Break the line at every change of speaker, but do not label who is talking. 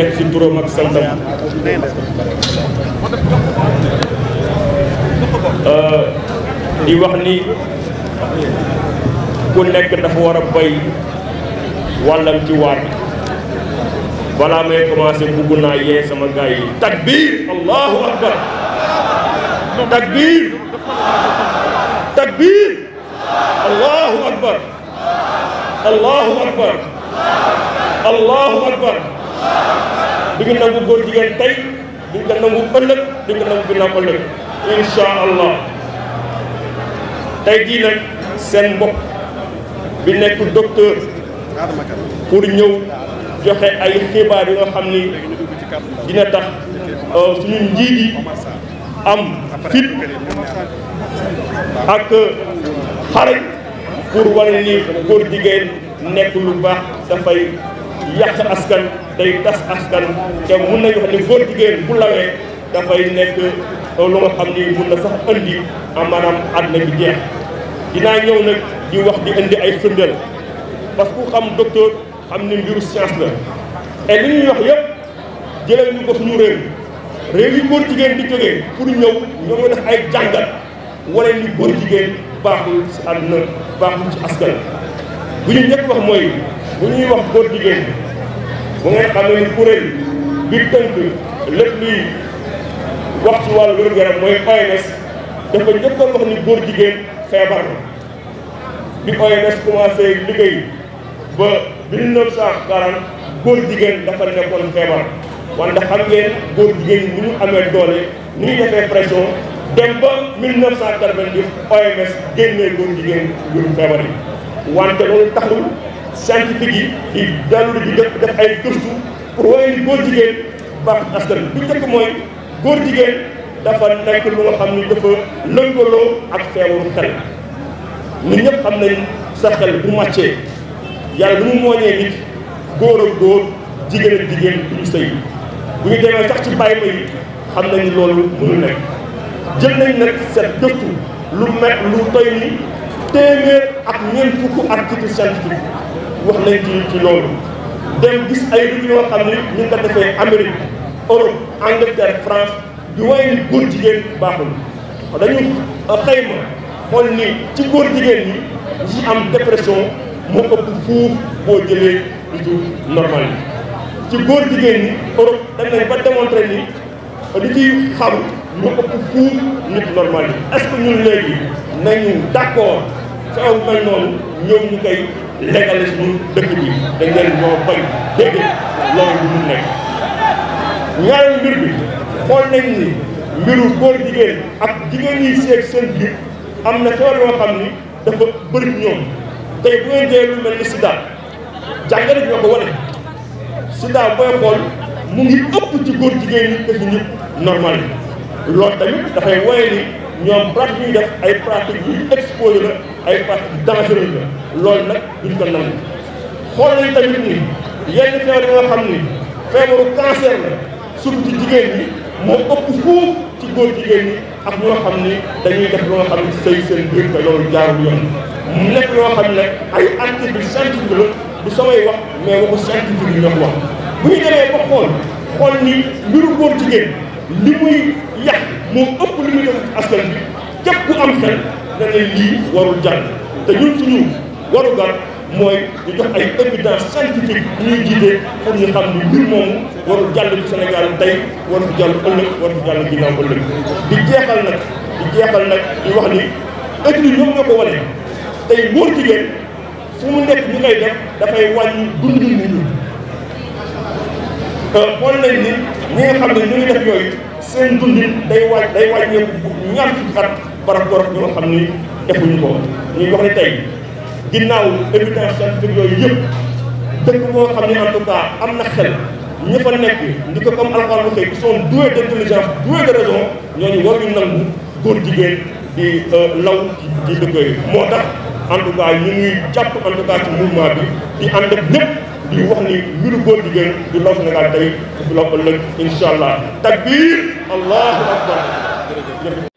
nekk ci turam ak santam di wax ni ku nekk dafa war a bay wàllam ci waar bi balaa may commencé bugg naa yee sama gars yi takbir allahu akbar takbir takbir allahu akbar allahu akbar allahu akbar di nga nangu góor jigéen tey di nga nangu ëllëg di nga nangu ginnaaw ëllëg insha allah tey jii nag seen mbokk bi nekk docteur pour ñëw joxe ay xibaar yi nga xam ni dina tax suñu njiit yi am fit ak xarañ pour wane ni góor jigéen nekk lu baax dafay yàq askan day tas askan te mun nañu wax ni góor jigéen bu lawee dafay nekk lu nga xam ni mun na sax indi maanaam àdduna bi jeex dinaa ñëw nag di wax di indi ay firndeel parce que ku xam docteur xam ni mbiru science la et li ñuy wax yëpp jëlee ñu ko suñu réew yi góor jigéen di jógee pour ñëw ñoo ngi def ay jàngat wane ni góor jigéen baaxul si àdduna baaxul ci askan bu ñu njëkk wax mooy bu ñuy wax góor jigéen bu ngeen xam ne ni kuréel bi tënk lépp luy wax ci wàllu wér-gu-yaram mooy OMS dafa njëkkoon wax ni góor jigéen feebar la bi OMS commencé liggéey ba 1940 góor jigéen dafa nekkoon feebar wante xam ngeen góor jigéen ñi ñu amee doole ni ñu defee pression dem ba 1990 OMS génnee góor jigéen yu feebar yi wante loolu taxul scientifique yi di dellu di def ay gëstu pour wane ni góor jigéen baax askan bi njëkk mooy góor jigéen dafa nekk lu nga xam ni dafa lëngaloo ak feebaru xel ñun ñëpp xam nañ sa xel bu màccee yàlla lu mu mooñee nit góor ak góor jigéen ak jigéen duñu sëy bu ñu demee sax ci bàyyi ma yi xam nañ ni loolu mënul nekk jël nañ nag seet gëstu lu toy ni téeméer ak ñeent fukk article scientifique wax nañ ci loolu dem gis ay réew yoo xam ni ñu ngi ko defee Amérique Europe Angleterre France di waaye ni góor jigéen baaxul dañu xayma xool ni ci góor jigéen ñi ci am dépression moo ëpp fuuf boo jëlee nitu normal yi ci góor jigéen ñi Europe dañ nañ ba démontrer ni li ciy xaru moo ëpp fuuf nit normal yi est-ce que ñun léegi nañu d'accord feew mel noonu ñoom ñu koy légaliser suñu dëkk bi dañ leen ñoo bañ dégg loolu du mu nekk ñaareelu mbir bi xool nañ ni mbiru góor jigéen ak jigéen yi seeg seen biir am na feebar yoo xam ni dafa bëri ñoom tey bu ngeen jëlee lu mel ni sida jàngale ñoo ko wane sida booy xool mu ngi ëpp ci góor jigéen ñi que ci nit normal yi loolu tamit dafay woye ni ñoom pratique ñuy def ay pratique yu exposé la ay pratique dangereuse la loolu nag duñ ko nangu xool nañ tamit ni yenn feebar yi nga xam ni feebaru cancer la surtout ci jigéen ñi moo ëpp fuuf ci góor jigéen ñi ak ñoo xam ni dañuy def loo xam ni sëy seen biir te loolu jaarul yoon mu nekk loo xam ne ay article scientifique la du samay wax mais waxu scientifique yi ñoo ko wax bu ñu demee ba xool ni mbiru góor jigéen li muy yàq moo ëpp li muy def ci askan bi képp ku am xel da ne lii warul jàll te ñun suñu warugar mooy ñu jox ay évidence scientifique ñuy jiite pour ñu xam ni mbir moomu warul jàll ci Sénégal tey war fi jàll ëllëg war fi jàll ginnaaw ëllëg di jeexal nag di wax ni études yi ñoom ñoo ko wane tey góor jigéen fu mu nekk ñu koy def dafay wàññi dundu nit ñi xool nañ ni ñi nga xam ne ñu ngi def yooyu seen dundin day wàññeeku ñaar fukki at par rapport ak ñi nga xam ni defuñu ko ñuy wax ni tey ginnaaw évidence scientifique yooyu yëpp dëkk boo xam ne en tout cas am na xel ñi fa nekk ndi ko comme alxuraan waxee ils sont doués d'intelligence doués de raison ñooñu waruñu nangu góor jigéen di law ci dëkk yooyu moo tax en tout cas ñu ngi jàpp en tout cas ci mouvement bi di ànd ak ñëpp di wax ni mbiru góor jigéen du law Sénégal tey du law ëllëg incha allah takbir allahu akbar